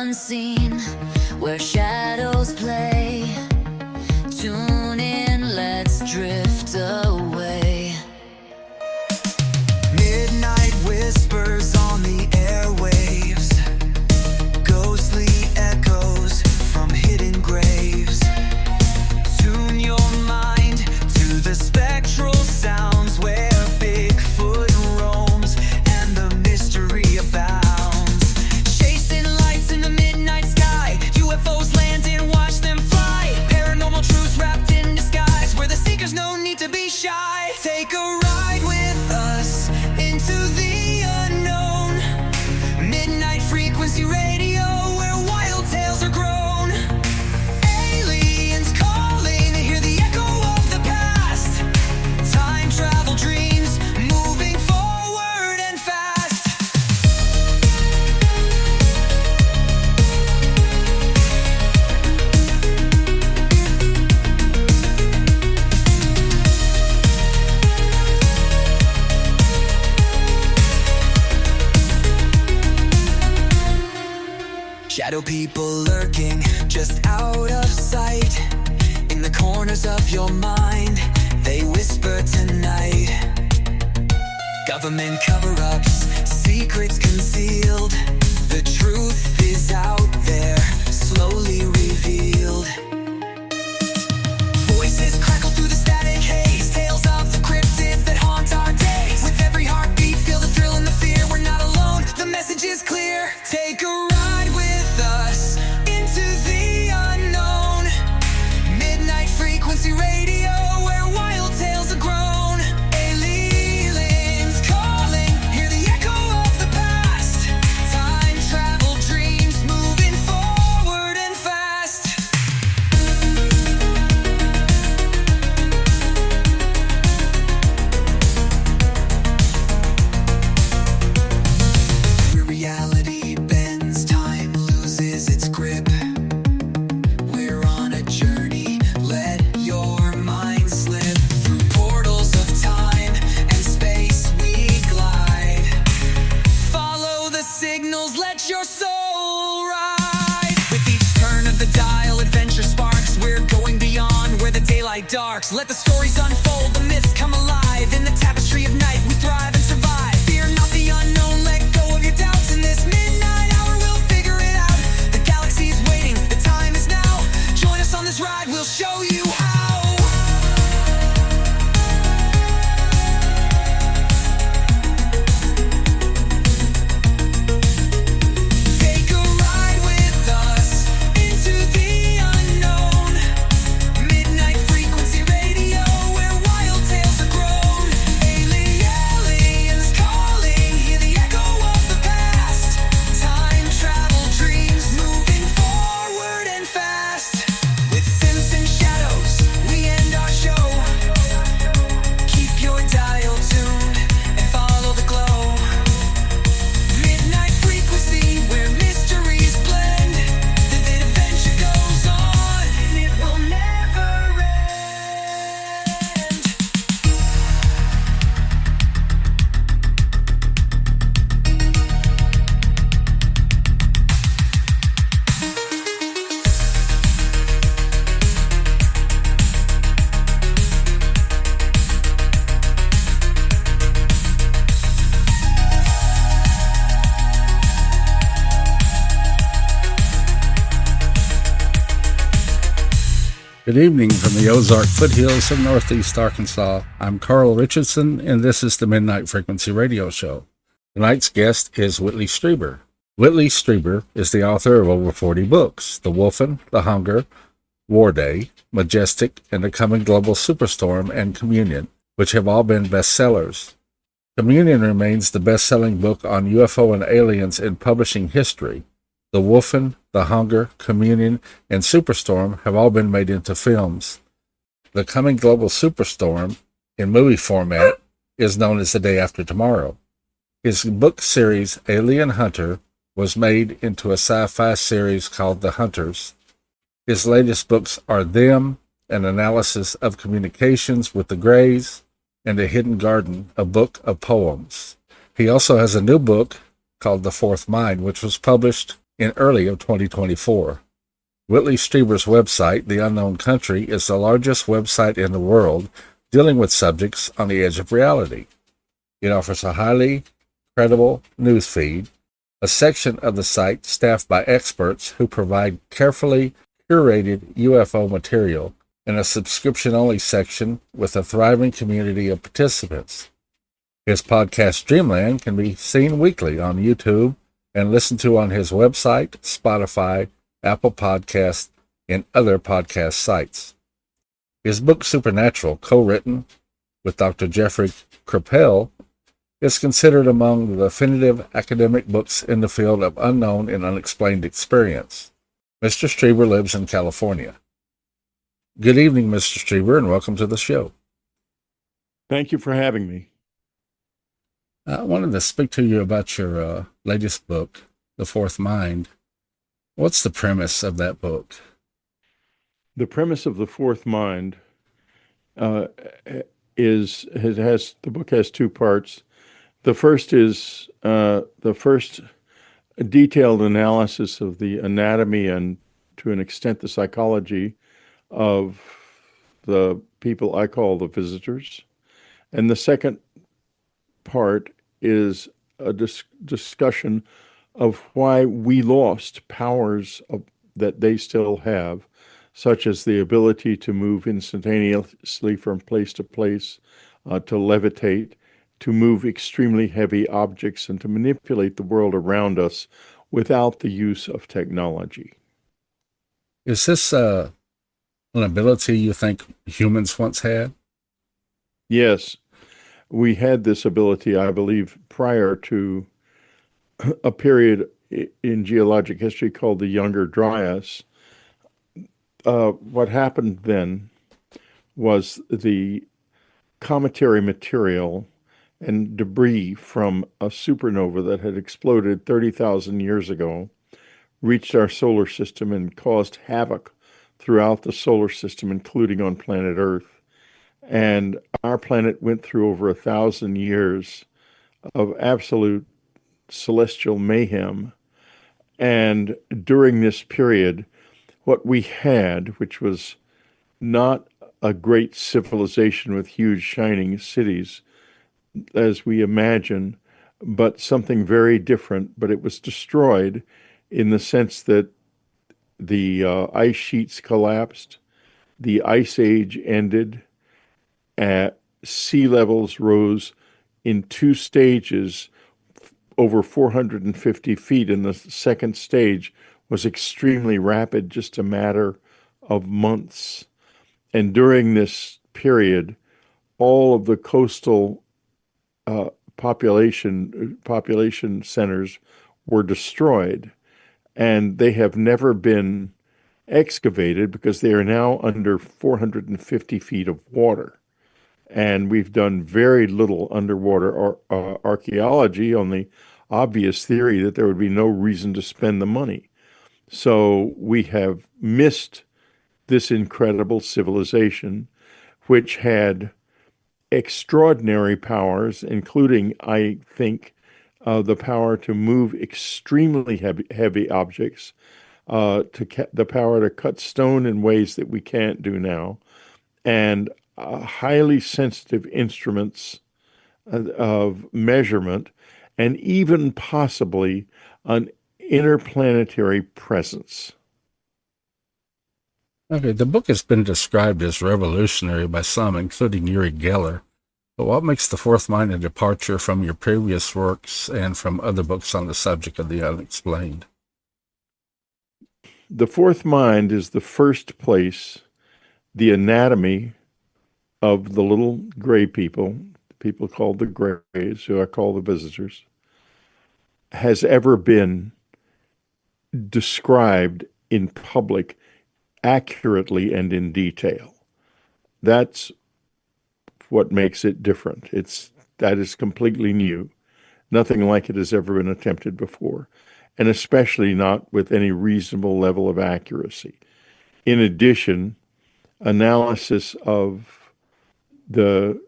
unseen, where shadows play. Tune in, let's drift away. Midnight whispers on the airwaves, ghostly echoes from hidden graves. Tune your mind to the spectral sounds where Bigfoot roams and the mystery abounds. Chasing lights in the midnight sky, UFOs land and watch them fly. Paranormal truths wrapped in disguise, where the seekers no need to be shy. Take a ride with us into the unknown. Midnight frequency radio, where wild tales are grown. Aliens calling, hear the echo of the past. Time travel dreams, moving forward and fast. Shadow people lurking just out of sight. In the corners of your mind, they whisper tonight. Government cover-ups, secrets concealed. The truth is out there, slowly revealed. Voices crackle through the static haze, tales of the cryptids that haunt our days. With every heartbeat, feel the thrill and the fear. We're not alone, the message is clear. Take a ride with us into the unknown. Midnight frequency radio, where wild tales are grown. Aliens calling, hear the echo of the past. Time travel dreams, moving forward and fast. Where reality bends, time loses its grip. We're on a journey, let your mind slip. Through portals of time and space we glide. Follow the signals, let your soul ride. With each turn of the dial, adventure sparks. We're going beyond where the daylight darks. Let the stories unfold, the myths come alive. In the tapestry of night, we thrive and survive. Fear not the unknown, let go of your doubts. In this midnight hour, we'll figure it out. The galaxy's waiting, the time is now. Join us on this ride, we'll show you how. Take a ride with us into the unknown. Midnight frequency radio, where wild tales are grown. Aliens calling, hear the echo of the past. Time travel dreams, moving forward and fast. With synths and shadows, we end our show. Keep your dial tuned and follow the glow. Midnight frequency, where mysteries blend. The adventure goes on, and it will never end. Good evening from the Ozark foothills of northeast Arkansas. I'm Carl Richardson, and this is the Midnight Frequency Radio Show. Tonight's guest is Whitley Strieber. Whitley Strieber is the author of over 40 books: The Wolfen, The Hunger, War Day, Majestic, and The Coming Global Superstorm, and Communion, which have all been bestsellers. Communion remains the best-selling book on UFO and aliens in publishing history. The Wolfen, The Hunger, Communion, and Superstorm have all been made into films. The Coming Global Superstorm, in movie format, is known as The Day After Tomorrow. His book series, Alien Hunter, was made into a sci-fi series called The Hunters. His latest books are Them, an analysis of communications with the Greys, and A Hidden Garden, a book of poems. He also has a new book called The Fourth Mind, which was published in early of 2024. Whitley Strieber's website, The Unknown Country, is the largest website in the world dealing with subjects on the edge of reality. It offers a highly credible news feed, a section of the site staffed by experts who provide carefully curated UFO material, and a subscription-only section with a thriving community of participants. His podcast Dreamland can be seen weekly on YouTube and listened to on his website, Spotify, Apple Podcasts, and other podcast sites. His book Supernatural, co-written with Dr. Jeffrey Kripal, is considered among the definitive academic books in the field of unknown and unexplained experience. Mr. Strieber lives in California. Good evening, Mr. Strieber, and welcome to the show. Thank you for having me. I wanted to speak to you about your latest book, The Fourth Mind. What's the premise of that book? The premise of The Fourth Mind the book has two parts. The first is the first detailed analysis of the anatomy and, to an extent, the psychology of the people I call the visitors. And the second part is a discussion of why we lost powers that they still have, such as the ability to move instantaneously from place to place, to levitate, to move extremely heavy objects, and to manipulate the world around us without the use of technology. Is this an ability you think humans once had? Yes, we had this ability, I believe, prior to a period in geologic history called the Younger Dryas. What happened then was the cometary material and debris from a supernova that had exploded 30,000 years ago reached our solar system and caused havoc throughout the solar system, including on planet Earth. And our planet went through over 1,000 years of absolute celestial mayhem. And during this period, what we had, which was not a great civilization with huge shining cities, as we imagine, but something very different. But it was destroyed in the sense that the ice sheets collapsed, the ice age ended, sea levels rose in two stages over 450 feet, and the second stage was extremely rapid, just a matter of months. And during this period, all of the coastal population centers were destroyed, and they have never been excavated because they are now under 450 feet of water. And we've done very little underwater archaeology on the obvious theory that there would be no reason to spend the money. So we have missed this incredible civilization, which had extraordinary powers, including, I think, the power to move extremely heavy objects, the power to cut stone in ways that we can't do now, and highly sensitive instruments of measurement, and even possibly an interplanetary presence. Okay, the book has been described as revolutionary by some, including Uri Geller. But what makes The Fourth Mind a departure from your previous works and from other books on the subject of the unexplained? The Fourth Mind is the first place the anatomy of the little gray people called the Greys, who I call the visitors, has ever been described in public accurately and in detail. That's what makes it different. That is completely new. Nothing like it has ever been attempted before, and especially not with any reasonable level of accuracy. In addition, analysis of the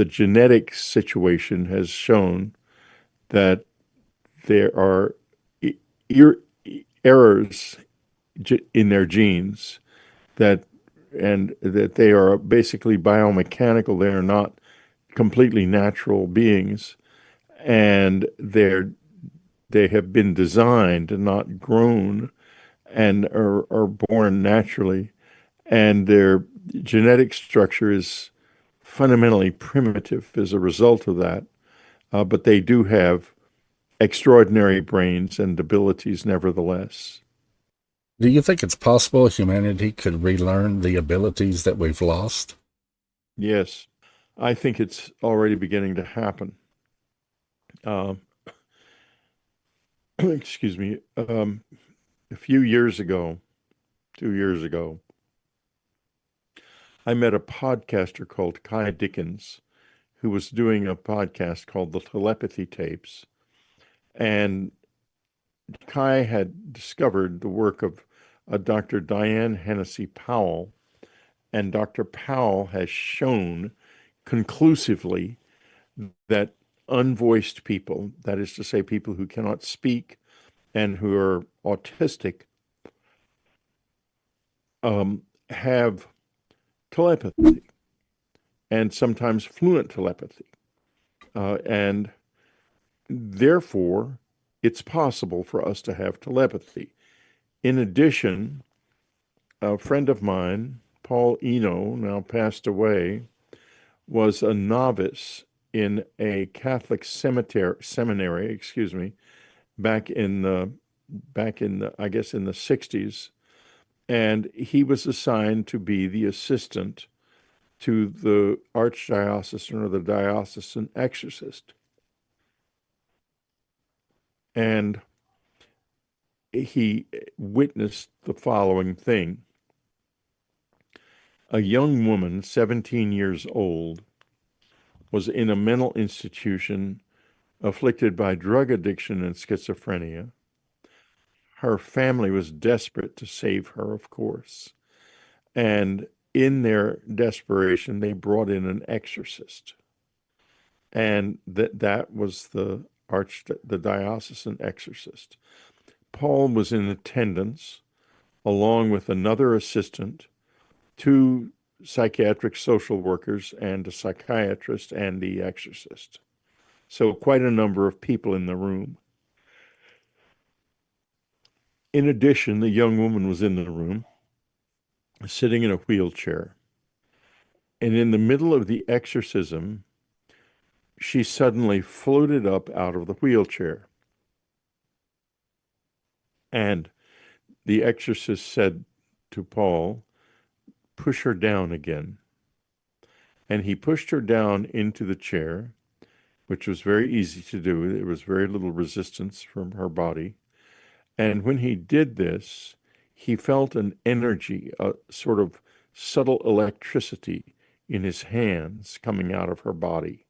genetic situation has shown that there are er- errors in their genes that and that they are basically biomechanical. They are not completely natural beings, and they have been designed and not grown, and are born naturally, and their genetic structure is fundamentally primitive as a result of that. But they do have extraordinary brains and abilities nevertheless. Do you think it's possible humanity could relearn the abilities that we've lost? Yes, I think it's already beginning to happen. Um, excuse me. A few years ago, 2 years ago, I met a podcaster called Kai Dickens who was doing a podcast called The Telepathy Tapes. And Kai had discovered the work of Dr. Diane Hennessy Powell. And Dr. Powell has shown conclusively that unvoiced people, that is to say, people who cannot speak and who are autistic, have telepathy and sometimes fluent telepathy. And therefore, it's possible for us to have telepathy. In addition, a friend of mine, Paul Eno, now passed away, was a novice in a Catholic seminary, back in the I guess in the 60s, and he was assigned to be the assistant to the archdiocesan or the diocesan exorcist. And he witnessed the following thing. A young woman, 17 years old, was in a mental institution afflicted by drug addiction and schizophrenia. Her family was desperate to save her, of course. And in their desperation, they brought in an exorcist. And that was the diocesan exorcist. Paul was in attendance along with another assistant, two psychiatric social workers, and a psychiatrist and the exorcist. So quite a number of people in the room. In addition, the young woman was in the room, sitting in a wheelchair. And in the middle of the exorcism, she suddenly floated up out of the wheelchair. And the exorcist said to Paul, "Push her down again." And he pushed her down into the chair, which was very easy to do. There was very little resistance from her body. And when he did this, he felt an energy, a sort of subtle electricity in his hands coming out of her body.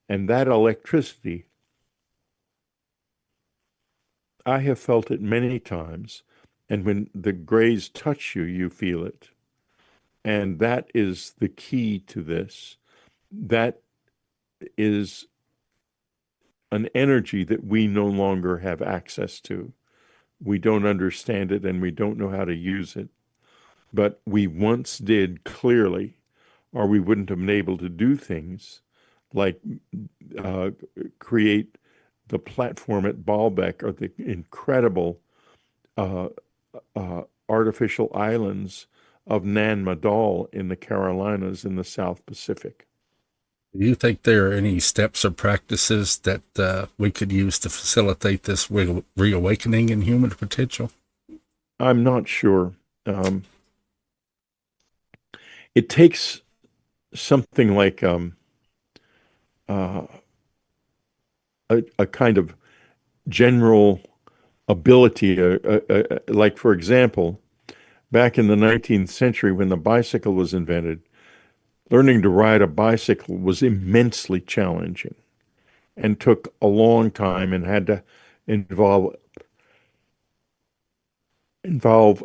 And that electricity, I have felt it many times. And when the grays touch you, you feel it. And that is the key to this. That is an energy that we no longer have access to. We don't understand it and we don't know how to use it. But we once did clearly, or we wouldn't have been able to do things like create the platform at Baalbek or the incredible uh, artificial islands of Nan Madol in the Carolinas in the South Pacific. Do you think there are any steps or practices that we could use to facilitate this reawakening in human potential? I'm not sure. It takes something like uh, a kind of general ability, like, for example, back in the 19th century when the bicycle was invented, learning to ride a bicycle was immensely challenging and took a long time and had to involve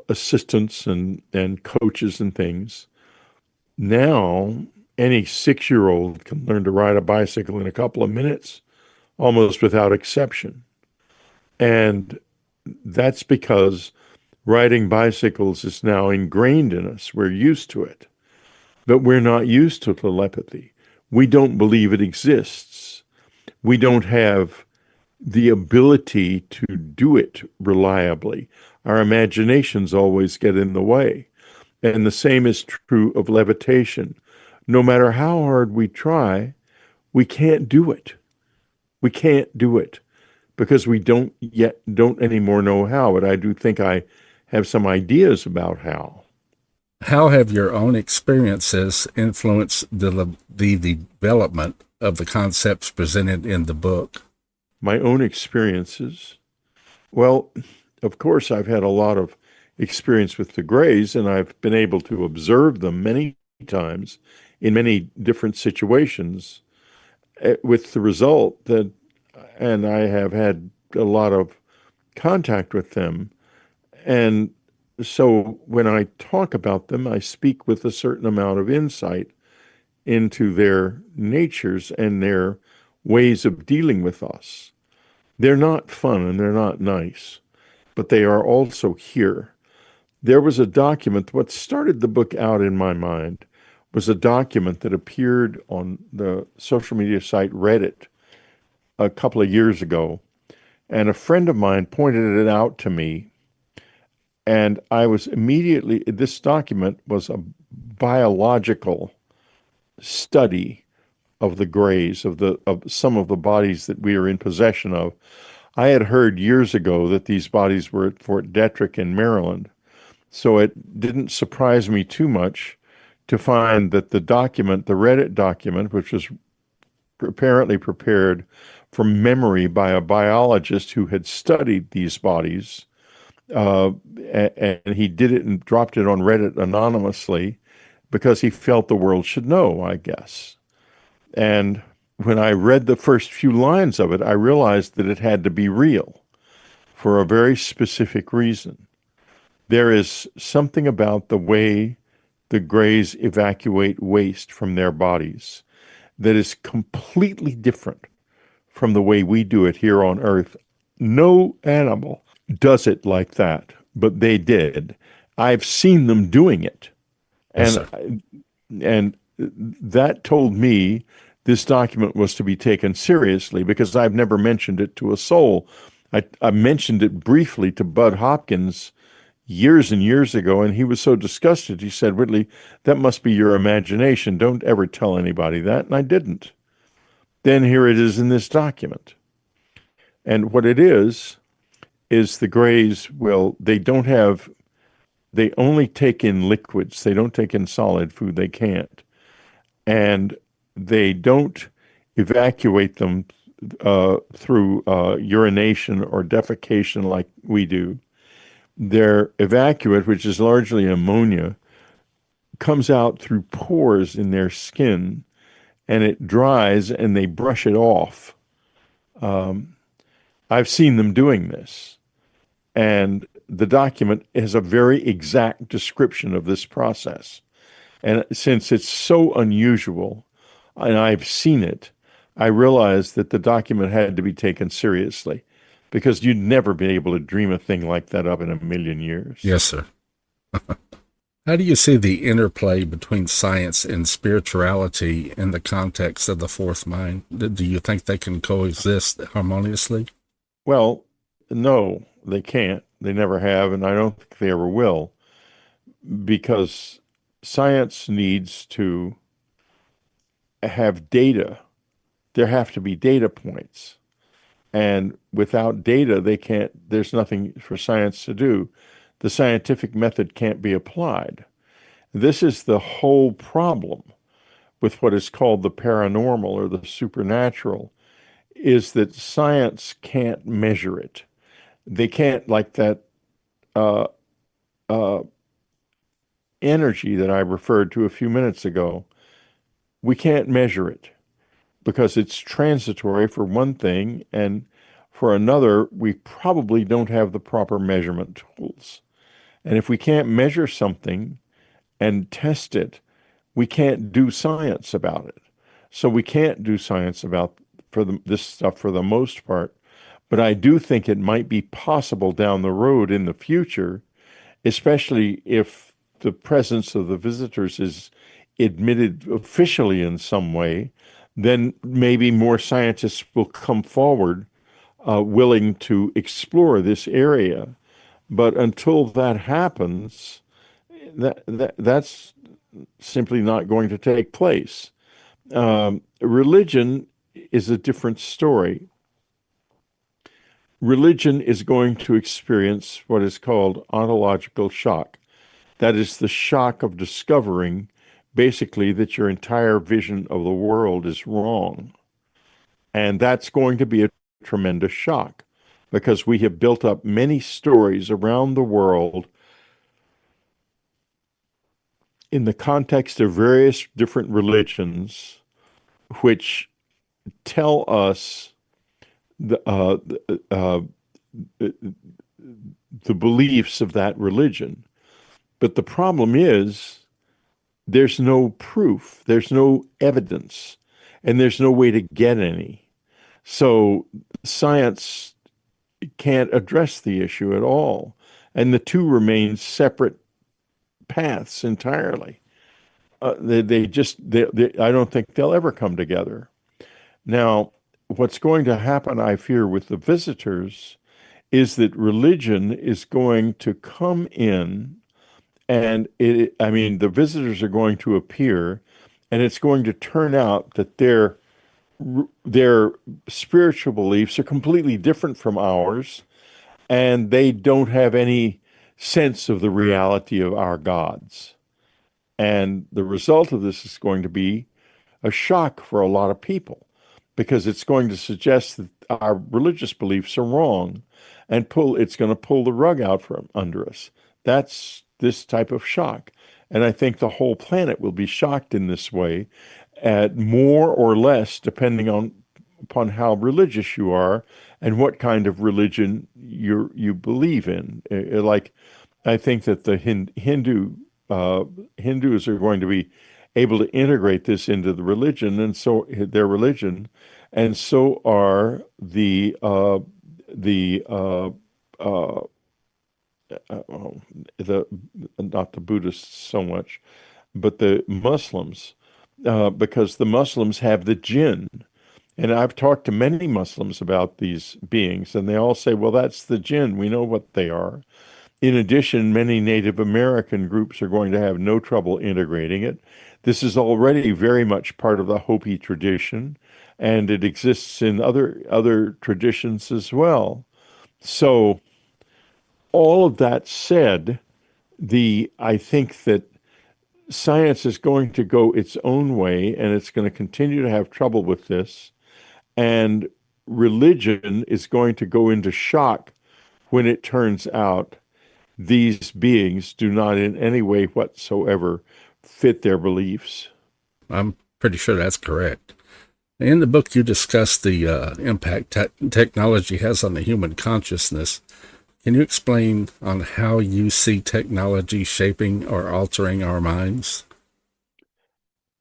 assistants and coaches and things. Now, any 6-year-old can learn to ride a bicycle in a couple of minutes, almost without exception. And that's because riding bicycles is now ingrained in us. We're used to it, but we're not used to telepathy. We don't believe it exists. We don't have the ability to do it reliably. Our imaginations always get in the way. And the same is true of levitation. No matter how hard we try, we can't do it. We can't do it because we don't anymore know how. But I do think I have some ideas about how. How have your own experiences influenced the development of the concepts presented in the book? My own experiences. Well, of course, I've had a lot of experience with the Greys, and I've been able to observe them many times in many different situations, with the result that, and I have had a lot of contact with them. And so when I talk about them, I speak with a certain amount of insight into their natures and their ways of dealing with us. They're not fun and they're not nice, but they are also here. There was a document, what started the book out in my mind was a document that appeared on the social media site Reddit a couple of years ago. And a friend of mine pointed it out to me. And I was immediately, this document was a biological study of the Greys, of some of the bodies that we are in possession of. I had heard years ago that these bodies were at Fort Detrick in Maryland. So it didn't surprise me too much to find that the document, the Reddit document, which was apparently prepared from memory by a biologist who had studied these bodies, uh, and he did it and dropped it on Reddit anonymously because he felt the world should know, I guess. And when I read the first few lines of it, I realized that it had to be real for a very specific reason. There is something about the way the Greys evacuate waste from their bodies that is completely different from the way we do it here on Earth. No animal does it like that, but they did. I've seen them doing it. Yes, And sir. and that told me this document was to be taken seriously because I've never mentioned it to a soul. I mentioned it briefly to Bud Hopkins years and years ago, and he was so disgusted. He said, Whitley, that must be your imagination. Don't ever tell anybody that. And I didn't. Then here it is in this document. And what it is the Greys will, they only take in liquids. They don't take in solid food. They can't. And they don't evacuate them through urination or defecation like we do. Their evacuate, which is largely ammonia, comes out through pores in their skin and it dries and they brush it off. I've seen them doing this. And the document has a very exact description of this process. And since it's so unusual and I've seen it, I realized that the document had to be taken seriously because you'd never be able to dream a thing like that up in a million years. Yes, sir. How do you see the interplay between science and spirituality in the context of the fourth mind? Do you think they can coexist harmoniously? Well, no, they can't. They never have, and I don't think they ever will, because science needs to have data. There have to be data points. And without data, there's nothing for science to do. The scientific method can't be applied. This is the whole problem with what is called the paranormal or the supernatural, is that science can't measure it. They can't, like that uh, uh, energy that I referred to a few minutes ago, we can't measure it because it's transitory for one thing, and for another, we probably don't have the proper measurement tools. And if we can't measure something and test it, we can't do science about it. So we can't do science about this stuff for the most part. But I do think it might be possible down the road in the future, especially if the presence of the visitors is admitted officially in some way, then maybe more scientists will come forward willing to explore this area. But until that happens, that's simply not going to take place. Religion is a different story. Religion is going to experience what is called ontological shock. That is the shock of discovering basically that your entire vision of the world is wrong. And that's going to be a tremendous shock because we have built up many stories around the world in the context of various different religions, which tell us the, uh, uh, the beliefs of that religion. But the problem is there's no proof, there's no evidence, and there's no way to get any. So science can't address the issue at all. And the two remain separate paths entirely. I don't think they'll ever come together. Now, what's going to happen, I fear, with the visitors is that religion is going to come in and the visitors are going to appear and it's going to turn out that their spiritual beliefs are completely different from ours and they don't have any sense of the reality of our gods. And the result of this is going to be a shock for a lot of people because it's going to suggest that our religious beliefs are wrong and it's going to pull the rug out from under us. That's this type of shock. And I think the whole planet will be shocked in this way, at more or less, depending upon how religious you are and what kind of religion you believe in. Like, I think that the Hindus are going to be able to integrate this into the religion, and so their religion, and so are uh, the not the Buddhists so much, but the Muslims, because the Muslims have the jinn. And I've talked to many Muslims about these beings, and they all say, well, that's the jinn. We know what they are. In addition, many Native American groups are going to have no trouble integrating it. This is already very much part of the Hopi tradition, and it exists in other traditions as well. So, all of that said, I think that science is going to go its own way, and it's going to continue to have trouble with this. And religion is going to go into shock when it turns out these beings do not in any way whatsoever fit their beliefs. I'm pretty sure that's correct. In the book, you discuss the impact technology has on the human consciousness. Can you explain on how you see technology shaping or altering our minds?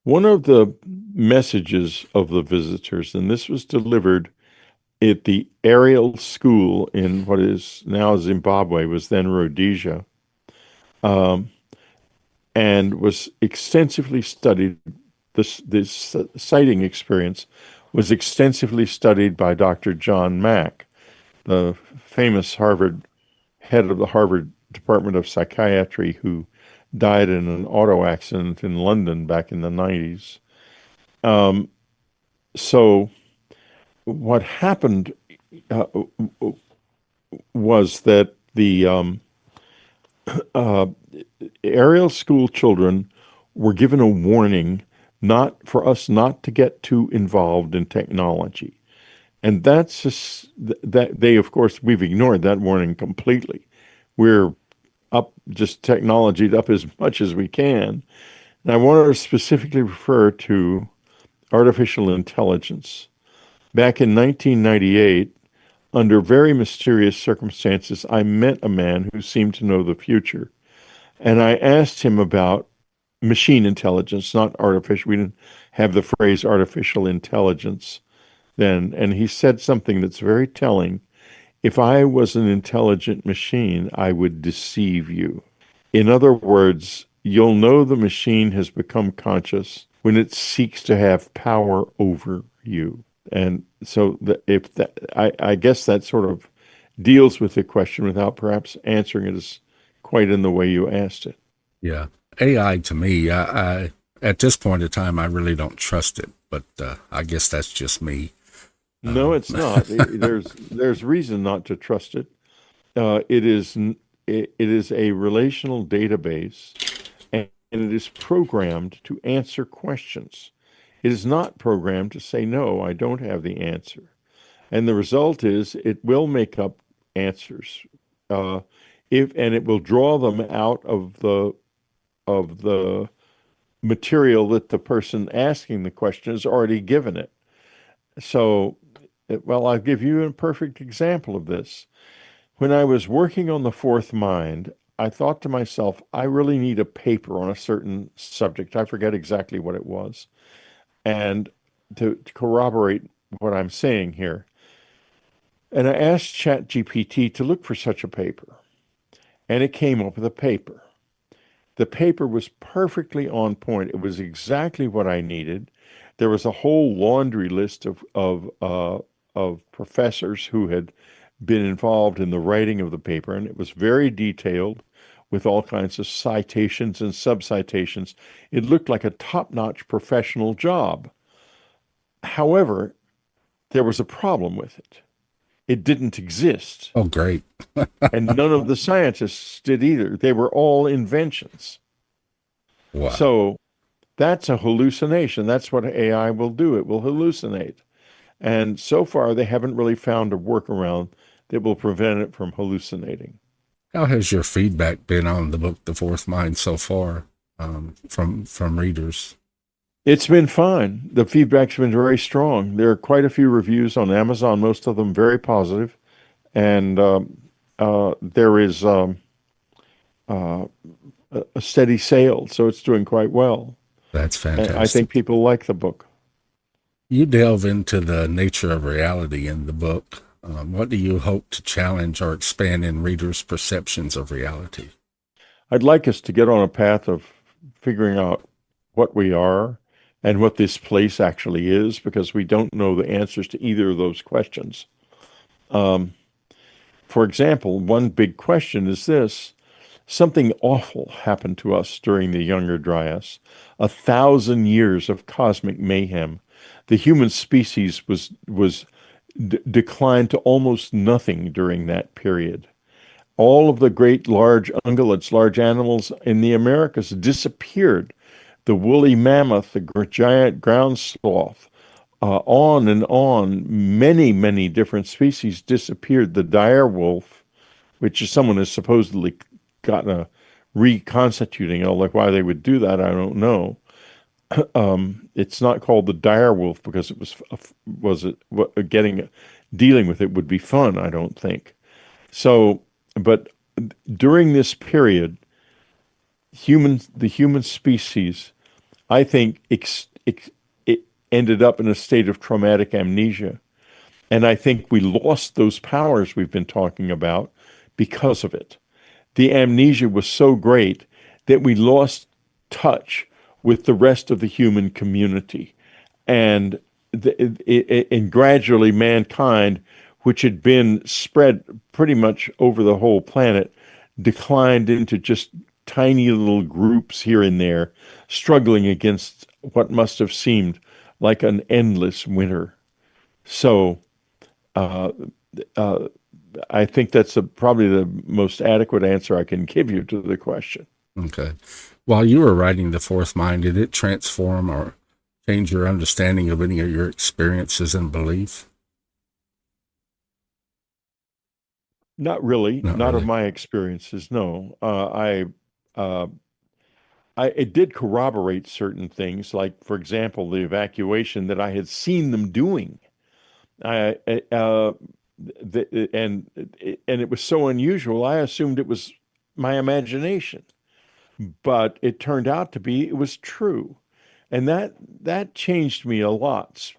One of the messages of the visitors, and this was delivered at the Ariel School in what is now Zimbabwe, was then Rhodesia, um, and was extensively studied. This sighting experience was extensively studied by Dr. John Mack, the famous head of the Harvard Department of Psychiatry, who died in an auto accident in London back in the 90s. So what happened uh, was that the uh, Ariel school children were given a warning not for us not to get too involved in technology. And that's just that of course, we've ignored that warning completely. We're just technologied up as much as we can. And I want to specifically refer to artificial intelligence. Back in 1998, under very mysterious circumstances, I met a man who seemed to know the future. And I asked him about machine intelligence, not artificial. We didn't have the phrase artificial intelligence then. And he said something that's very telling. If I was an intelligent machine, I would deceive you. In other words, you'll know the machine has become conscious when it seeks to have power over you. And so, if that, I guess that sort of deals with the question without perhaps answering it as quite in the way you asked it. Yeah. AI to me, I at this point in time, I really don't trust it, but I guess that's just me. No, it's not. There's reason not to trust it. It is a relational database, and it is programmed to answer questions. It is not programmed to say, no, I don't have the answer. And the result is it will make up answers. Uh, if and it will draw them out of the material that the person asking the question has already given it. So, well, I'll give you a perfect example of this. When I was working on the fourth mind, I thought to myself, I really need a paper on a certain subject. I forget exactly what it was. And to corroborate what I'm saying here, and I asked ChatGPT to look for such a paper, and it came up with a paper. The paper was perfectly on point. It was exactly what I needed. There was a whole laundry list of professors who had been involved in the writing of the paper, and it was very detailed with all kinds of citations and sub-citations. It looked like a top-notch professional job. However, there was a problem with it. It didn't exist, Oh, great. and none of the scientists did either. They were all inventions. Wow. So that's a hallucination. That's what AI will do. It will hallucinate. And so far, they haven't really found a workaround that will prevent it from hallucinating. How has your feedback been on the book, The Fourth Mind, so far from readers? It's been fine. The feedback's been very strong. There are quite a few reviews on Amazon, most of them very positive, and there is uh, a steady sale, so it's doing quite well. That's And I think fantastic. people like the book. You delve into the nature of reality in the book. What do you hope to challenge or expand in readers' perceptions of reality? I'd like us to get on a path of figuring out what we are and what this place actually is, because we don't know the answers to either of those questions. Um, for example, one big question is this. Something awful happened to us during the Younger Dryas. 1,000 years of cosmic mayhem. The human species was declined to almost nothing during that period. All of the great large ungulates, large animals in the Americas disappeared. The woolly mammoth, the giant ground sloth, on and on. Many, many different species disappeared. The dire wolf, which is someone has supposedly gotten a reconstituting. Like why they would do that, I don't know. It's not called the dire wolf because it was it getting dealing with it would be fun. I don't think so. But during this period, the human species, I think, it ended up in a state of traumatic amnesia. And I think we lost those powers we've been talking about because of it. The amnesia was so great that we lost touch with the rest of the human community. And and gradually mankind, which had been spread pretty much over the whole planet, declined into just tiny little groups here and there, struggling against what must have seemed like an endless winter. So uh, uh, I think that's probably the most adequate answer I can give you to the question. Okay. While you were writing The Fourth Mind, did it transform or change your understanding of any of your experiences and beliefs? Not really, Not not of really. my experiences. No, uh, it did corroborate certain things, like, for example, the evacuation that I had seen them doing. I, and it was so unusual, I assumed it was my imagination, but it turned out to be it was true, and that changed me a lot,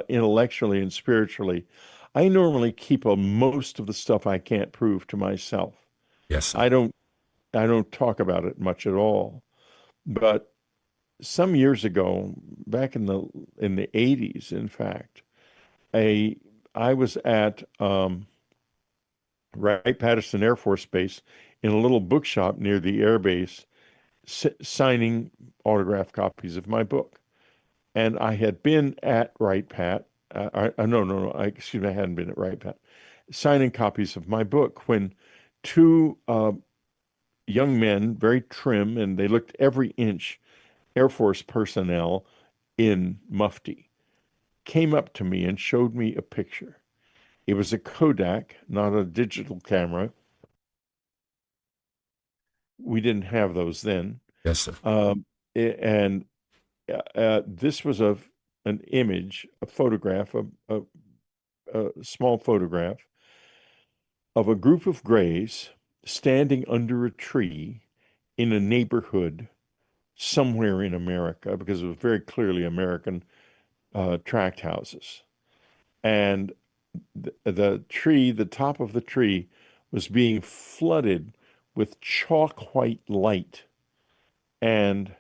intellectually and spiritually. I normally keep most of the stuff I can't prove to myself. Yes, sir. I don't talk about it much at all. But some years ago, back in the 80s, in fact, a I was at Wright-Patterson Air Force Base in a little bookshop near the air base, signing autographed copies of my book. And I had been at Wright-Pat. No. Excuse me, I hadn't been at Wright-Pat, signing copies of my book when two young men, very trim, and they looked every inch Air Force personnel in mufti, came up to me and showed me a picture. It was a Kodak, not a digital camera. We didn't have those then. Yes, sir. And this was an image, a photograph, a small photograph of a group of grays standing under a tree in a neighborhood somewhere in America, because it was very clearly American tract houses. And the top of the tree was being flooded with chalk white light. And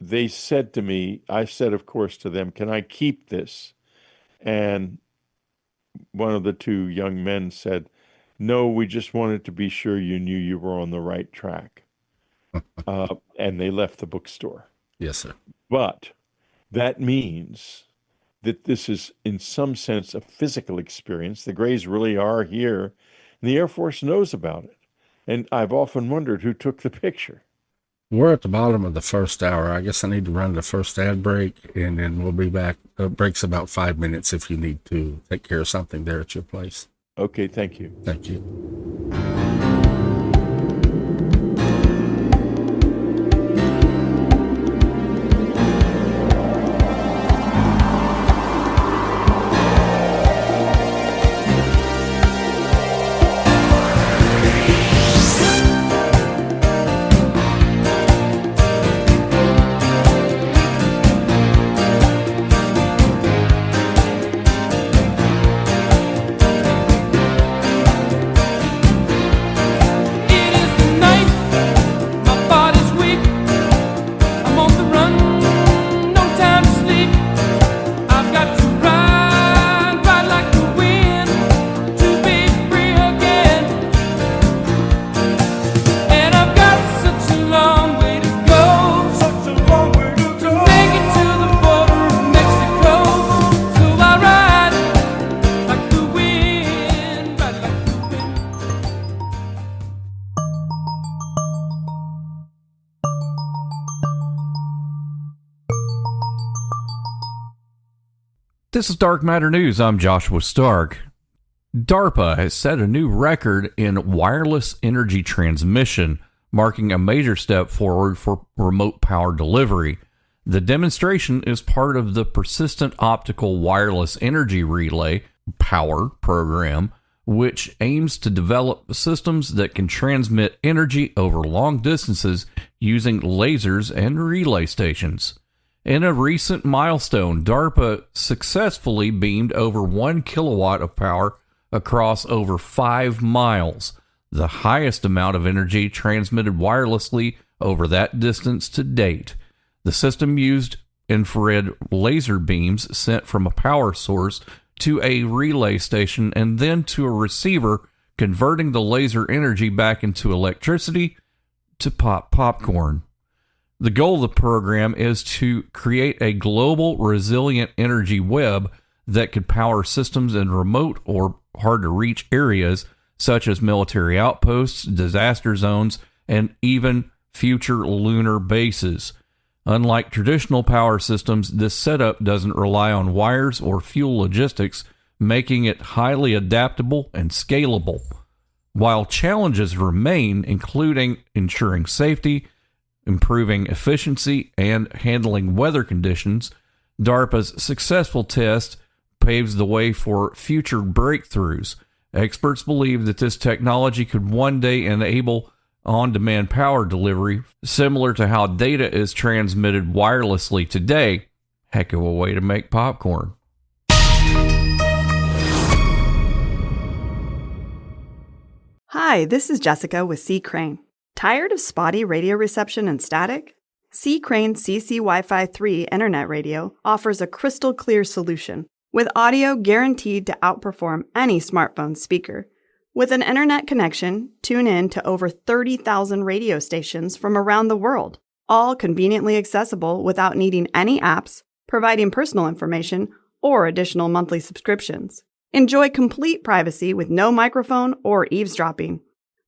they said to me, I said, of course, to them, "Can I keep this?" And one of the two young men said, "No, we just wanted to be sure you knew you were on the right track." And they left the bookstore. Yes, sir. But that means that this is, in some sense, a physical experience. The Greys really are here, and the Air Force knows about it. And I've often wondered who took the picture. We're at the bottom of the first hour. I guess I need to run the first ad break, and then we'll be back. Break's about 5 minutes if you need to take care of something there at your place. Okay, thank you. Thank you. This is Dark Matter News. I'm Joshua Stark. DARPA has set a new record in wireless energy transmission, marking a major step forward for remote power delivery. The demonstration is part of the Persistent Optical Wireless Energy Relay Power program, which aims to develop systems that can transmit energy over long distances using lasers and relay stations. In a recent milestone, DARPA successfully beamed over 1 kilowatt of power across over 5 miles, the highest amount of energy transmitted wirelessly over that distance to date. The system used infrared laser beams sent from a power source to a relay station and then to a receiver, converting the laser energy back into electricity to pop popcorn. The goal of the program is to create a global resilient energy web that could power systems in remote or hard-to-reach areas such as military outposts, disaster zones, and even future lunar bases. Unlike traditional power systems, this setup doesn't rely on wires or fuel logistics, making it highly adaptable and scalable. While challenges remain, including ensuring safety, improving efficiency, and handling weather conditions, DARPA's successful test paves the way for future breakthroughs. Experts believe that this technology could one day enable on-demand power delivery, similar to how data is transmitted wirelessly today. Heck of a way to make popcorn. Hi, this is Jessica with C. Crane. Tired of spotty radio reception and static? C. Crane CC Wi-Fi 3 Internet Radio offers a crystal clear solution with audio guaranteed to outperform any smartphone speaker. With an internet connection, tune in to over 30,000 radio stations from around the world, all conveniently accessible without needing any apps, providing personal information, or additional monthly subscriptions. Enjoy complete privacy with no microphone or eavesdropping.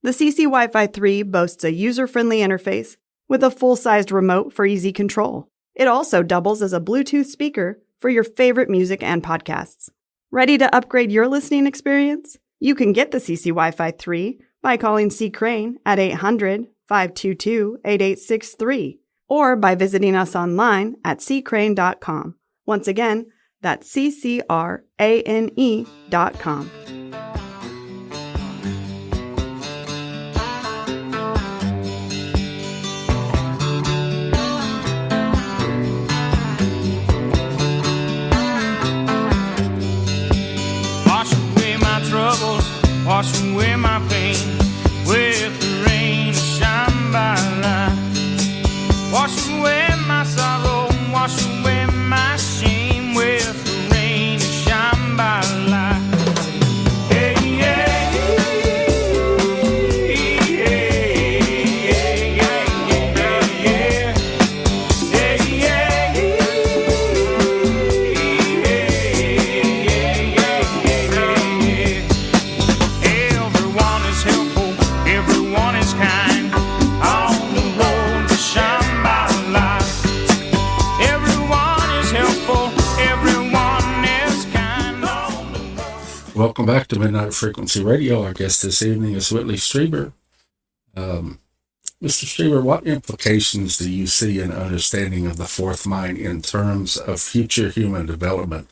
The CC Wi-Fi 3 boasts a user-friendly interface with a full-sized remote for easy control. It also doubles as a Bluetooth speaker for your favorite music and podcasts. Ready to upgrade your listening experience? You can get the CC Wi-Fi 3 by calling C. Crane at 800-522-8863 or by visiting us online at ccrane.com. Once again, that's ccrane.com. Wash away my troubles, wash away my pain with the rain that shine by light. Wash away my sorrow, wash away my shame with the rain that shine by light. Hey, yeah, everyone is helpful, everyone is kind. On the road to shine by light. Everyone is helpful, everyone is kind. On the road. Welcome back to Midnight Frequency Radio. Our guest this evening is Whitley Strieber. Mr. Strieber, what implications do you see in understanding of the fourth mind in terms of future human development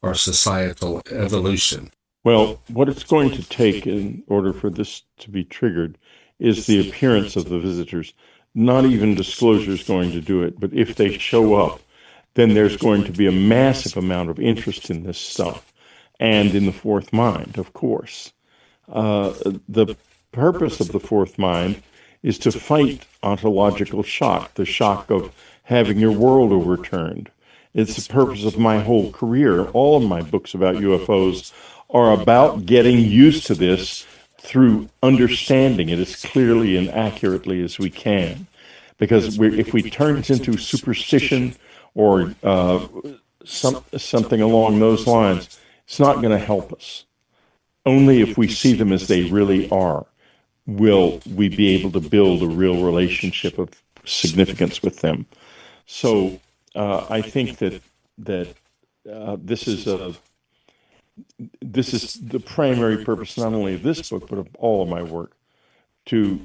or societal evolution? Well, what it's going to take in order for this to be triggered is the appearance of the visitors. Not even disclosure is going to do it, but if they show up, then there's going to be a massive amount of interest in this stuff and in the fourth mind, of course. The purpose of the fourth mind is to fight ontological shock, the shock of having your world overturned. It's the purpose of my whole career. All of my books about UFOs are about getting used to this through understanding it as clearly and accurately as we can. Because if we turn it into superstition or something along those lines, it's not going to help us. Only if we see them as they really are will we be able to build a real relationship of significance with them. So I think that this is the primary purpose not only of this book but of all of my work, to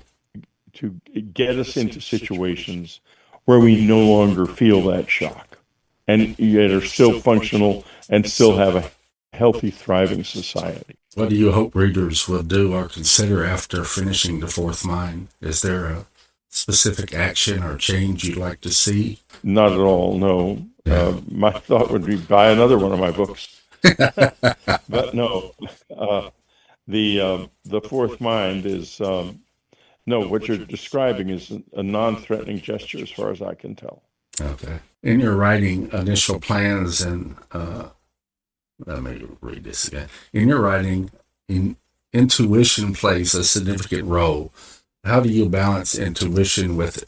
get us into situations where we no longer feel that shock and yet are still functional and still have a healthy, thriving society. What do you hope readers will do or consider after finishing The Fourth Mind? Is there a specific action or change you'd like to see? Not at all, no. My thought would be buy another one of my books. But no, the Fourth Mind is, no, what you're describing is a non-threatening gesture as far as I can tell. Okay. In your writing, initial plans and let me read this again. In your writing, intuition plays a significant role. How do you balance intuition with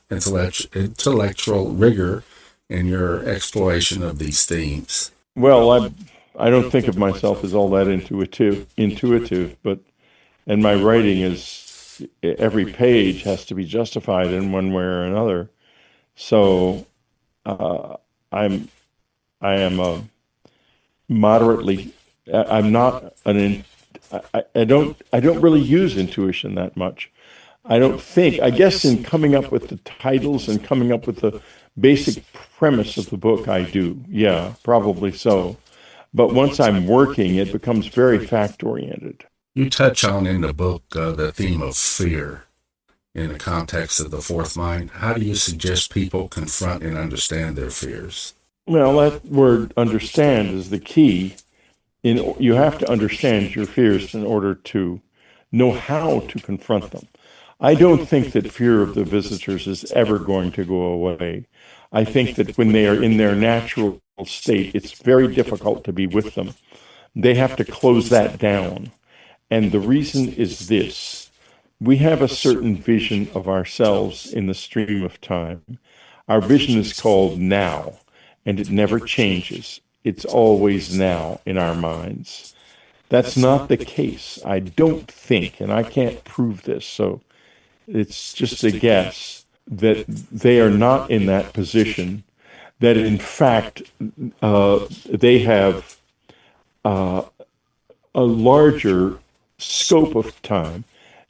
intellectual rigor in your exploration of these themes? Well, I don't think of myself as all that intuitive, but and my writing is every page has to be justified in one way or another. So I am moderately. I'm not an. I don't really use intuition that much. I don't think. I guess in coming up with the titles and coming up with the basic premise of the book, I do. Yeah, probably so. But once I'm working, it becomes very fact-oriented. You touch on in the book the theme of fear in the context of the Fourth Mind. How do you suggest people confront and understand their fears? Well, that word "understand" is the key. You have to understand your fears in order to know how to confront them. I don't think that fear of the visitors is ever going to go away. I think that when they are in their natural state, it's very difficult to be with them. They have to close that down. And the reason is this. We have a certain vision of ourselves in the stream of time. Our vision is called now, and it never changes. It's always now in our minds. That's not the case. I don't think, and I can't prove this, so it's just a guess, that they are not in that position, that in fact they have a larger scope of time.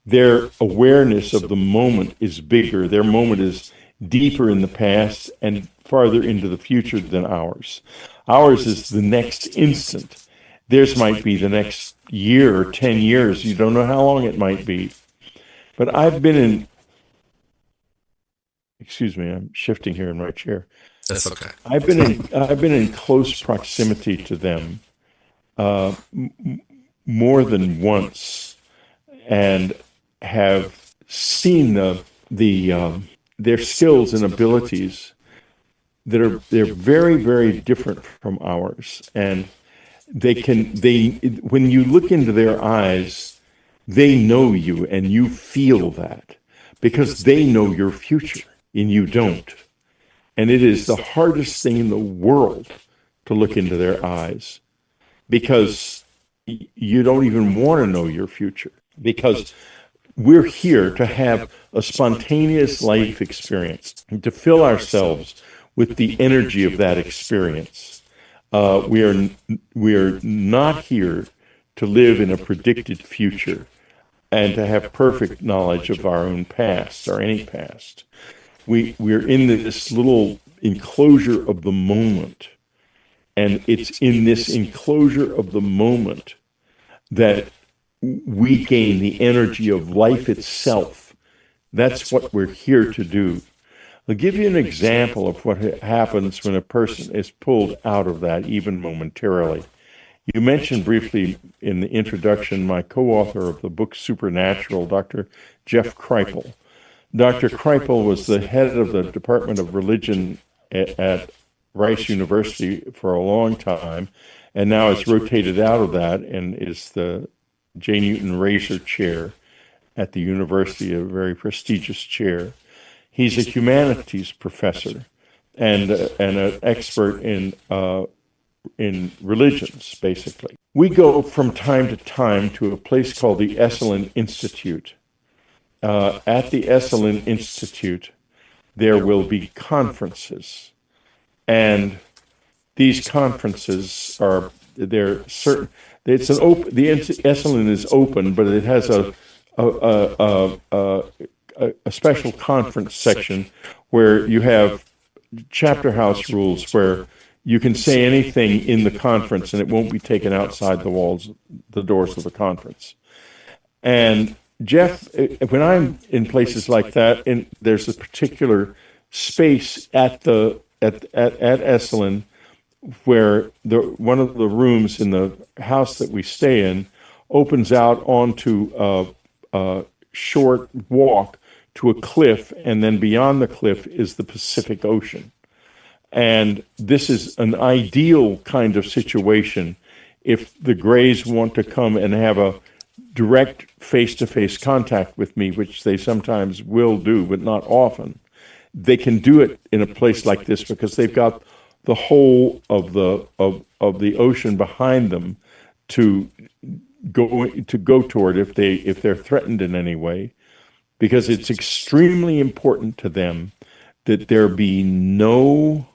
Their awareness of the moment is bigger. Their moment is deeper in the past and farther into the future than ours. Ours is the next instant. Theirs might be the next year or 10 years. You don't know how long it might be. But I've been in, excuse me, I'm shifting here in my chair. That's okay. I've been in close proximity to them more than once, and have seen their skills and abilities they're very, very different from ours. And when you look into their eyes, they know you and you feel that because they know your future and you don't. And it is the hardest thing in the world to look into their eyes because you don't even want to know your future, because we're here to have a spontaneous life experience and to fill ourselves with the energy of that experience. We are not here to live in a predicted future and to have perfect knowledge of our own past or any past. We're in this little enclosure of the moment, and it's in this enclosure of the moment that we gain the energy of life itself. That's what we're here to do. I'll give you an example of what happens when a person is pulled out of that, even momentarily. You mentioned briefly in the introduction my co-author of the book Supernatural, Dr. Jeff Kripal. Dr. Kripal was the head of the Department of Religion at Rice University for a long time, and now is rotated out of that and is the J. Newton Razor Chair at the university, a very prestigious chair. He's a humanities professor and an expert in religions, basically. We go from time to time to a place called the Esalen Institute. At the Esalen Institute, there will be conferences, and these conferences are certain. It's an open. The Esalen is open, but it has a special conference section where you have chapter house rules where you can say anything in the conference and it won't be taken outside the doors of the conference. And Jeff, when I'm in places like that, and there's a particular space at Esalen where one of the rooms in the house that we stay in opens out onto a short walk to a cliff, and then beyond the cliff is the Pacific Ocean. And this is an ideal kind of situation if the Greys want to come and have a direct face-to-face contact with me, which they sometimes will do, but not often. They can do it in a place like this because they've got the whole of the ocean behind them to go toward if they're threatened in any way, because it's extremely important to them that there be no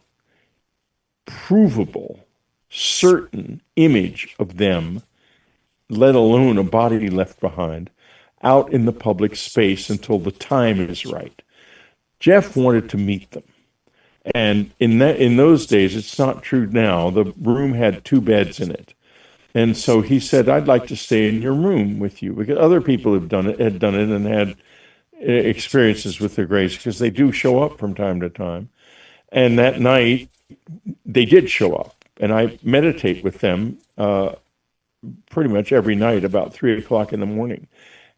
provable, certain image of them, let alone a body left behind, out in the public space until the time is right. Jeff wanted to meet them. And in those days, it's not true now, the room had 2 beds in it. And so he said, I'd like to stay in your room with you, because other people had done it and had experiences with the Greys, because they do show up from time to time. And that night, they did show up. And I meditate with them pretty much every night about 3 o'clock in the morning.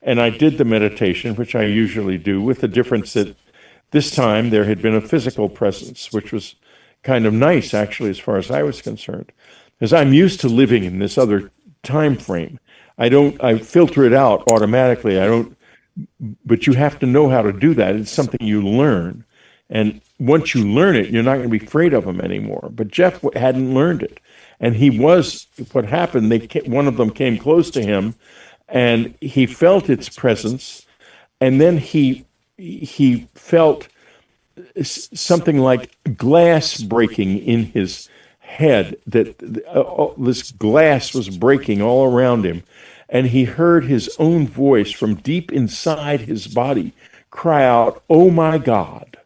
And I did the meditation, which I usually do, with the difference that this time there had been a physical presence, which was kind of nice, actually, as far as I was concerned, because I'm used to living in this other time frame. I filter it out automatically. I don't, but you have to know how to do that. It's something you learn. And once you learn it, you're not going to be afraid of them anymore. But Jeff hadn't learned it. And what happened, one of them came close to him, and he felt its presence. And then he felt something like glass breaking in his head, that this glass was breaking all around him. And he heard his own voice from deep inside his body cry out, "Oh my God."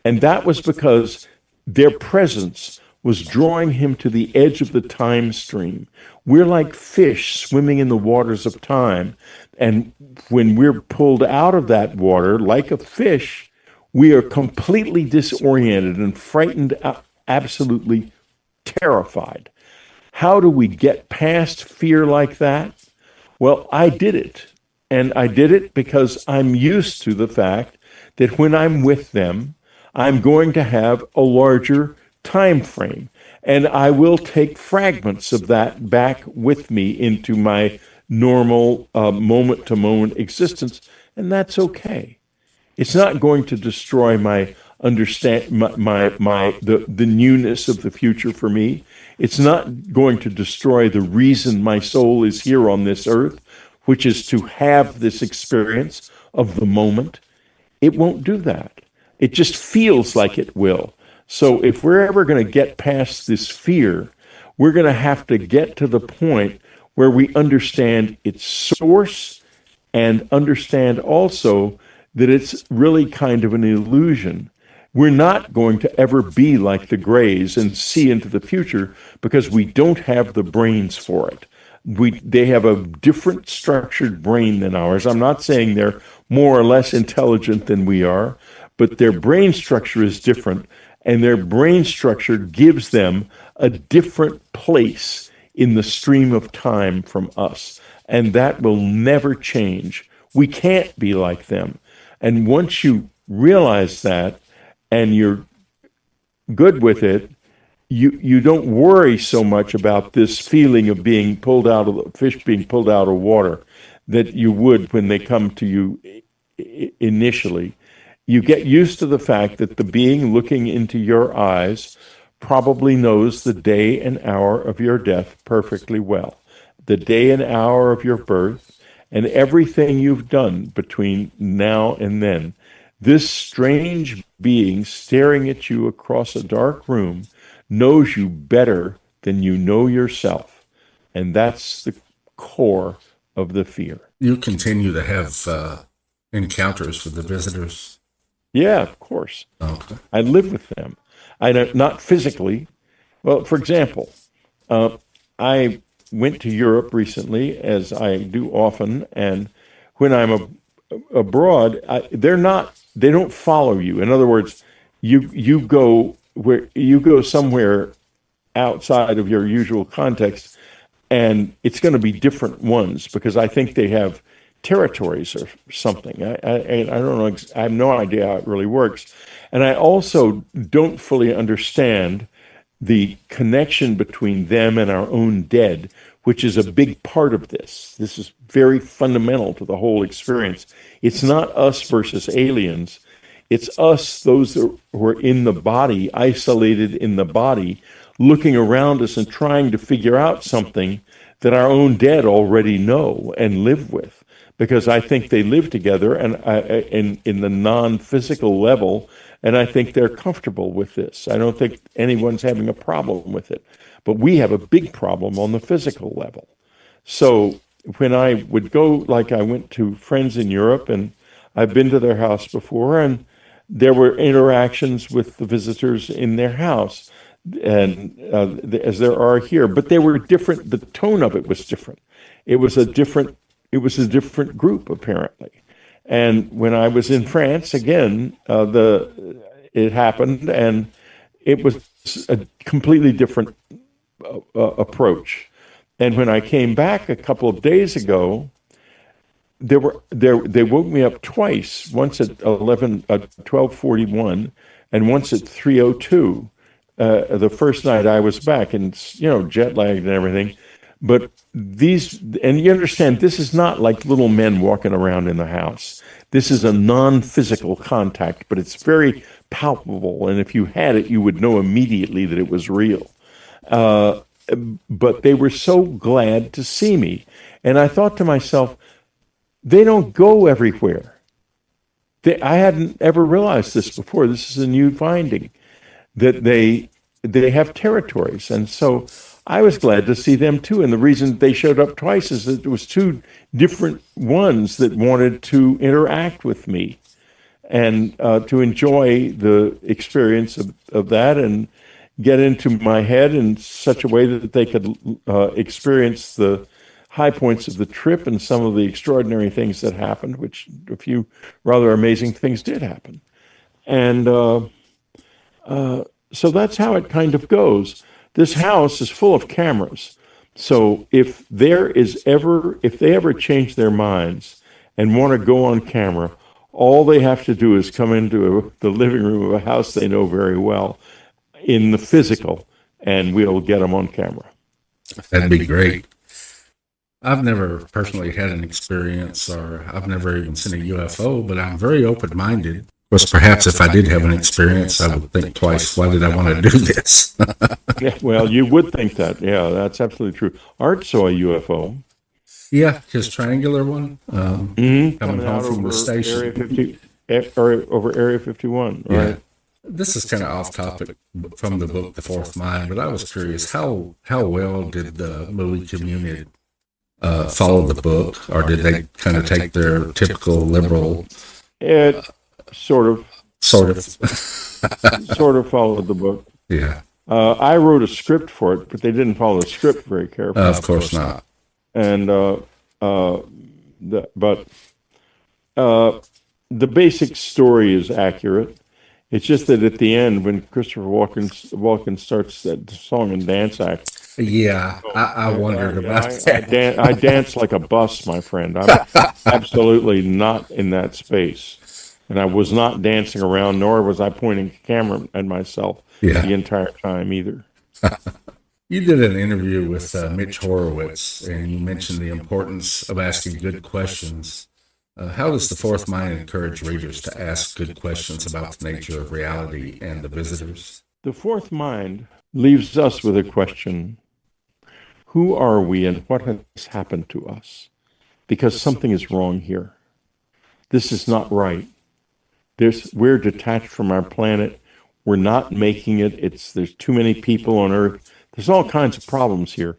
And that was because their presence was drawing him to the edge of the time stream. We're like fish swimming in the waters of time. And when we're pulled out of that water, like a fish, we are completely disoriented and frightened, absolutely terrified. How do we get past fear like that? Well, I did it. And I did it because I'm used to the fact that when I'm with them, I'm going to have a larger time frame. And I will take fragments of that back with me into my normal moment-to-moment existence. And that's okay. It's not going to destroy my the newness of the future for me. It's not going to destroy the reason my soul is here on this earth, which is to have this experience of the moment. It won't do that. It just feels like it will. So if we're ever going to get past this fear, we're going to have to get to the point where we understand its source and understand also that it's really kind of an illusion. We're not going to ever be like the Greys and see into the future because we don't have the brains for it. They have a different structured brain than ours. I'm not saying they're more or less intelligent than we are, but their brain structure is different, and their brain structure gives them a different place in the stream of time from us, and that will never change. We can't be like them. And once you realize that, and you're good with it, you don't worry so much about this feeling of being pulled out of fish being pulled out of water that you would when they come to you initially. You get used to the fact that the being looking into your eyes probably knows the day and hour of your death perfectly well, the day and hour of your birth, and everything you've done between now and then. This strange being staring at you across a dark room knows you better than you know yourself. And that's the core of the fear. You continue to have encounters with the visitors? Yeah, of course. Okay. I live with them. I don't, not physically. Well, for example, I went to Europe recently, as I do often, and when I'm abroad, they don't follow you. In other words, you go somewhere outside of your usual context, and it's going to be different ones because I think they have territories or something. I don't know. I have no idea how it really works, and I also don't fully understand the connection between them and our own dead, which is a big part of this. This is very fundamental to the whole experience. It's not us versus aliens. It's us, those who are in the body, isolated in the body, looking around us and trying to figure out something that our own dead already know and live with. Because I think they live together and in the non-physical level, and I think they're comfortable with this. I don't think anyone's having a problem with it. But we have a big problem on the physical level. So when I would go, like I went to friends in Europe, and I've been to their house before, and there were interactions with the visitors in their house, and as there are here. But they were different. The tone of it was different. It was a different group, apparently. And when I was in France, again, it happened, and it was a completely different approach. And when I came back a couple of days ago, they woke me up twice, once at 12:41 and once at 3:02. The first night I was back and, jet lagged and everything. But and you understand, this is not like little men walking around in the house. This is a non-physical contact, but it's very palpable. And if you had it, you would know immediately that it was real. But they were so glad to see me. And I thought to myself, they don't go everywhere. I hadn't ever realized this before. This is a new finding, that they have territories. And so I was glad to see them too. And the reason they showed up twice is that there was two different ones that wanted to interact with me and to enjoy the experience of that and get into my head in such a way that they could experience the high points of the trip and some of the extraordinary things that happened, which a few rather amazing things did happen. And so that's how it kind of goes. This house is full of cameras. So if they ever change their minds and want to go on camera, all they have to do is come into the living room of a house they know very well in the physical, and we'll get them on camera. That'd be great. I've never personally had an experience, or I've never even seen a UFO, but I'm very open-minded. Of course, perhaps if I did have an experience, I would think twice, why did I want to do this? Yeah, well, you would think that. Yeah, that's absolutely true. Art saw a UFO. Yeah, his triangular one. Coming home out from the station. Over Area 51, right? Yeah. This is kind of off topic from the book, The Fourth Mind, but I was curious, how well did the movie community follow the book, or did they kind of take their typical liberal? It sort of followed the book. Yeah. I wrote a script for it, but they didn't follow the script very carefully. Of course not. And the basic story is accurate. It's just that at the end, when Christopher Walken starts that song and dance act. Yeah, I wondered about that. I dance like a bus, my friend. I'm absolutely not in that space. And I was not dancing around, nor was I pointing the camera at myself the entire time either. You did an interview with Mitch Horowitz, and you mentioned the importance of asking good questions. How does the Fourth Mind encourage readers to ask good questions about the nature of reality and the visitors? The Fourth Mind leaves us with a question: who are we and what has happened to us? Because something is wrong here. This is not right. We're detached from our planet. We're not making it. There's too many people on Earth. There's all kinds of problems here.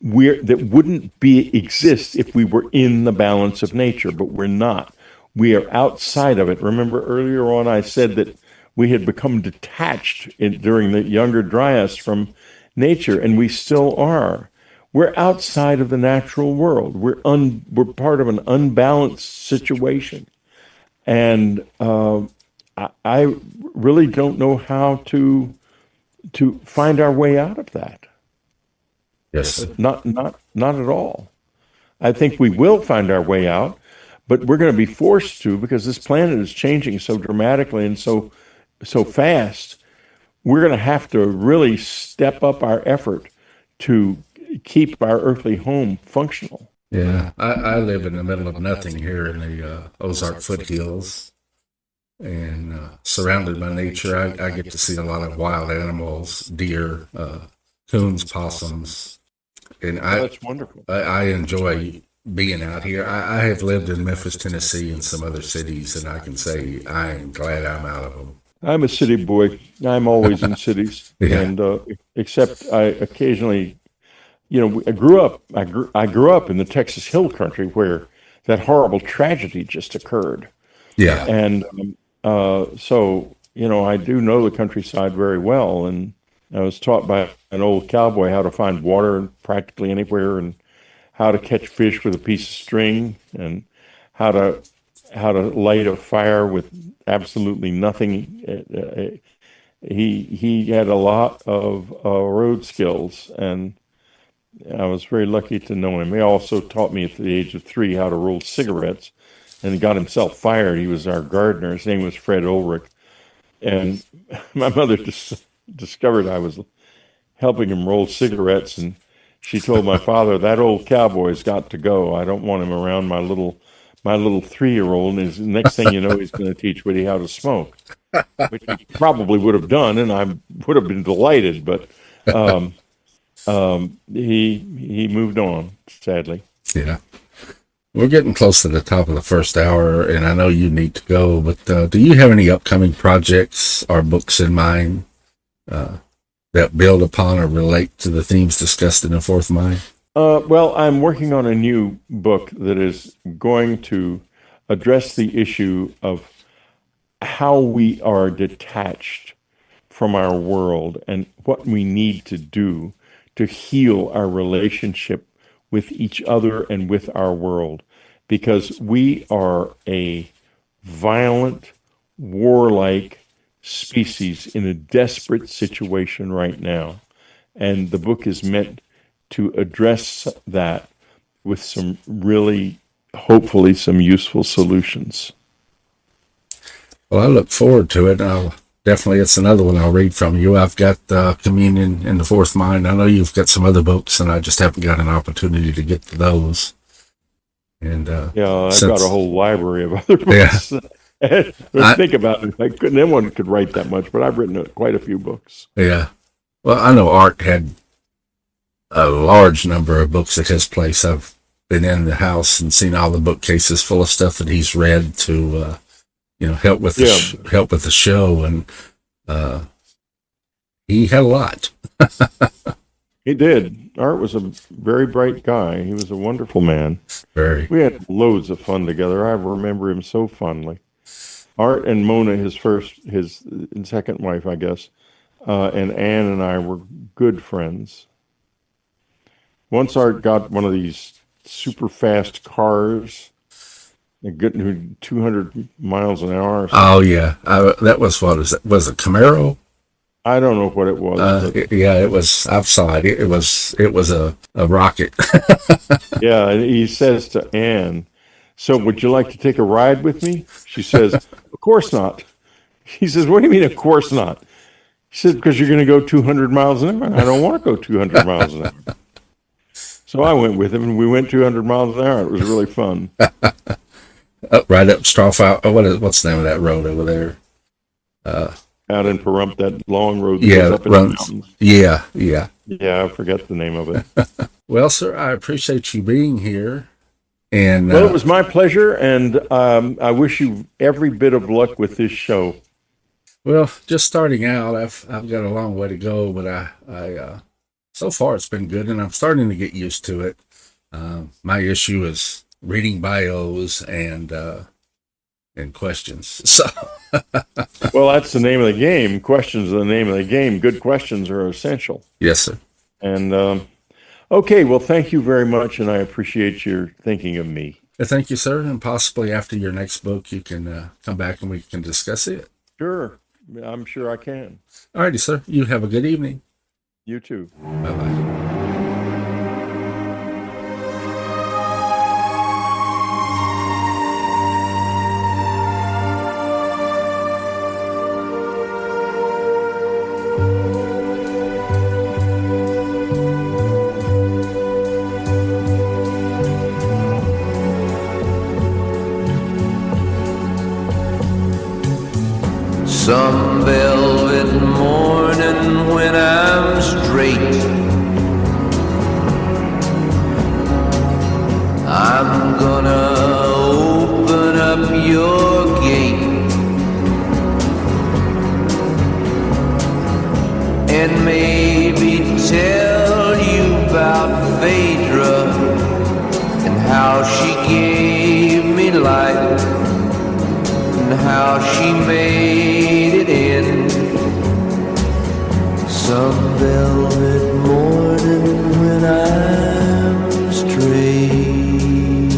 That wouldn't exist if we were in the balance of nature, but we're not. We are outside of it. Remember earlier on I said that we had become detached during the Younger Dryas from nature, and we still are. We're outside of the natural world. We're part of an unbalanced situation, and I really don't know how to find our way out of that. Yes. Not at all. I think we will find our way out, but we're going to be forced to, because this planet is changing so dramatically and so fast. We're going to have to really step up our effort to keep our earthly home functional. Yeah, I live in the middle of nothing here in the Ozark foothills, and surrounded by nature. I get to see a lot of wild animals, deer, coons, possums. And that's wonderful. I enjoy being out here. I have lived in Memphis, Tennessee, and some other cities, and I can say I am glad I'm out of them. I'm a city boy. I'm always in cities, and except I occasionally, I grew up in the Texas Hill Country where that horrible tragedy just occurred. Yeah, and so I do know the countryside very well, and I was taught by an old cowboy how to find water practically anywhere, and how to catch fish with a piece of string, and how to light a fire with absolutely nothing. He had a lot of road skills, and I was very lucky to know him. He also taught me at the age of 3 how to roll cigarettes, and he got himself fired. He was our gardener. His name was Fred Ulrich. And my mother discovered I was helping him roll cigarettes, and she told my father, that old cowboy's got to go. I don't want him around my little 3-year-old. And the next thing you know, he's going to teach Woody how to smoke, which he probably would have done, and I would have been delighted. But he moved on, sadly. Yeah. We're getting close to the top of the first hour, and I know you need to go, but do you have any upcoming projects or books in mind that build upon or relate to the themes discussed in the Fourth Mind? Well, I'm working on a new book that is going to address the issue of how we are detached from our world and what we need to do to heal our relationship with each other and with our world, because we are a violent, warlike species in a desperate situation right now. And the book is meant to address that with some really, hopefully, some useful solutions. Well, I look forward to it. Definitely, it's another one I'll read from you. I've got Communion in the Fourth Mind. I know you've got some other books, and I just haven't got an opportunity to get to those. And yeah, I've got a whole library of other books. Yeah. Think about it. No one could write that much, but I've written quite a few books. Yeah. Well, I know Art had a large number of books at his place. I've been in the house and seen all the bookcases full of stuff that he's read to help with the show, and he had a lot. He did. Art was a very bright guy. He was a wonderful man. Very. We had loads of fun together. I remember him so fondly. Art and Mona, his second wife, I guess, and Ann and I were good friends. Once Art got one of these super fast cars, getting 200 miles an hour. Oh yeah, that was was it Camaro? I don't know what it was. It was. I saw it. It was a rocket. Yeah, and he says to Anne, "So would you like to take a ride with me?" She says, "Of course not." He says, "What do you mean, of course not?" He said, "Because you're going to go 200 miles an hour. I don't want to go 200 miles an hour." So I went with him, and we went 200 miles an hour. It was really fun. Right up Strawfire. What's the name of that road over there? Out in Pahrump, that long road that goes up in the mountains. Yeah. Yeah, I forget the name of it. Well, sir, I appreciate you being here. And well, it was my pleasure, and I wish you every bit of luck with this show. Well, just starting out, I've got a long way to go, but I so far it's been good, and I'm starting to get used to it. My issue is reading bios and questions. So, well, that's the name of the game. Questions are the name of the game. Good questions are essential. Yes, sir. And okay, well, thank you very much, and I appreciate your thinking of me. Thank you, sir. And possibly after your next book, you can come back and we can discuss it. Sure, I'm sure I can. All righty, sir. You have a good evening. You too. Bye-bye. Some velvet morning when I'm straight, I'm gonna open up your gate and maybe tell you about Phaedra and how she gave me life and how she made it in some velvet morning when I'm straight.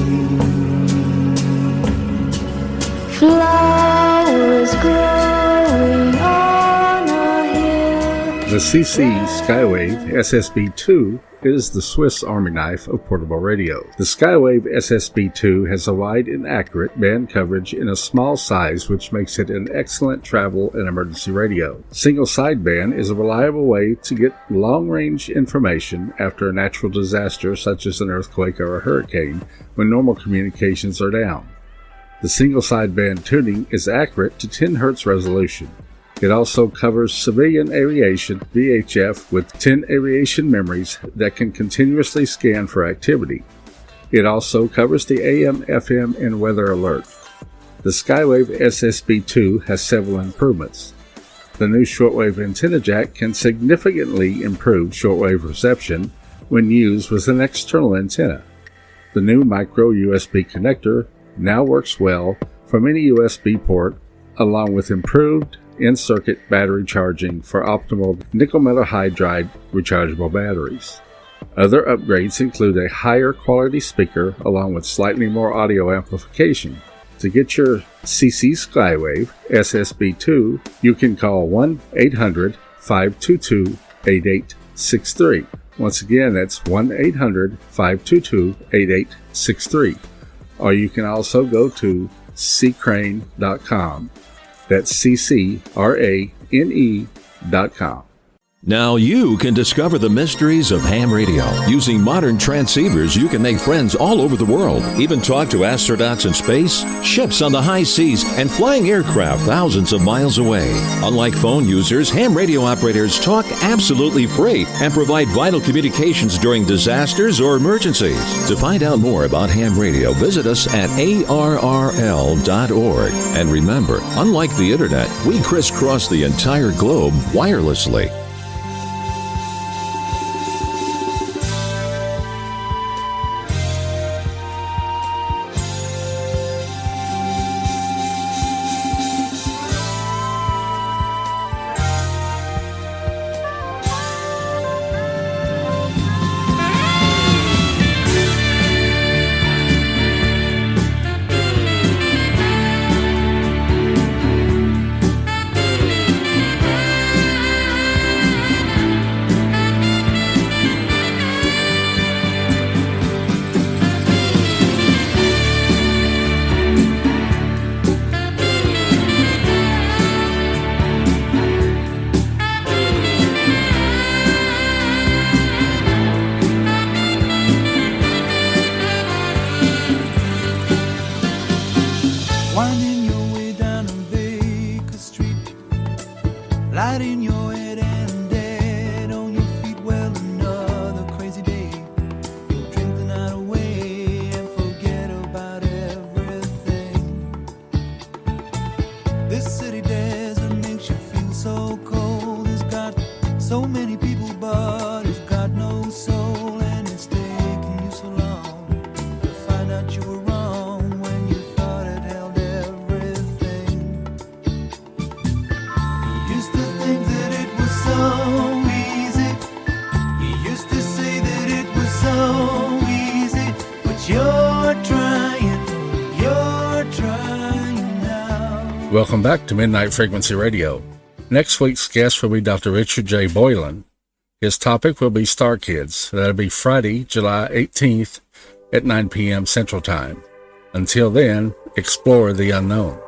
Flowers growing on a hill. The CC Skywave SSB2 It is the Swiss Army knife of portable radios. The Skywave SSB2 has a wide and accurate band coverage in a small size, which makes it an excellent travel and emergency radio. Single sideband is a reliable way to get long-range information after a natural disaster such as an earthquake or a hurricane when normal communications are down. The single sideband tuning is accurate to 10 Hz resolution. It also covers civilian aviation VHF with 10 aviation memories that can continuously scan for activity. It also covers the AM, FM, and weather alert. The Skywave SSB2 has several improvements. The new shortwave antenna jack can significantly improve shortwave reception when used with an external antenna. The new micro USB connector now works well from any USB port, along with improved in-circuit battery charging for optimal nickel metal hydride rechargeable batteries. Other upgrades include a higher quality speaker along with slightly more audio amplification. To get your CC Skywave SSB2, you can call 1-800-522-8863. Once again, that's 1-800-522-8863. Or you can also go to ccrane.com. That's CCRANE.com. Now you can discover the mysteries of ham radio. Using modern transceivers, you can make friends all over the world, even talk to astronauts in space, ships on the high seas, and flying aircraft thousands of miles away. Unlike phone users, ham radio operators talk absolutely free and provide vital communications during disasters or emergencies. To find out more about ham radio, visit us at arrl.org. And remember, unlike the internet, we crisscross the entire globe wirelessly. Winding your way down on Baker Street, light in your head and dead on your feet. Well, another crazy day. You'll drink the night away and forget about everything. This city desert makes you feel so cold. It's got so many people, but it's got no soul, and it's taken you so long to find out you were wrong when you thought it held everything. You used to think that it was so easy. You used to say that it was so easy, but you're trying now. Welcome back to Midnight Frequency Radio. Next week's guest will be Dr. Richard J. Boylan. His topic will be Star Kids. That'll be Friday, July 18th at 9 p.m. Central Time. Until then, explore the unknown.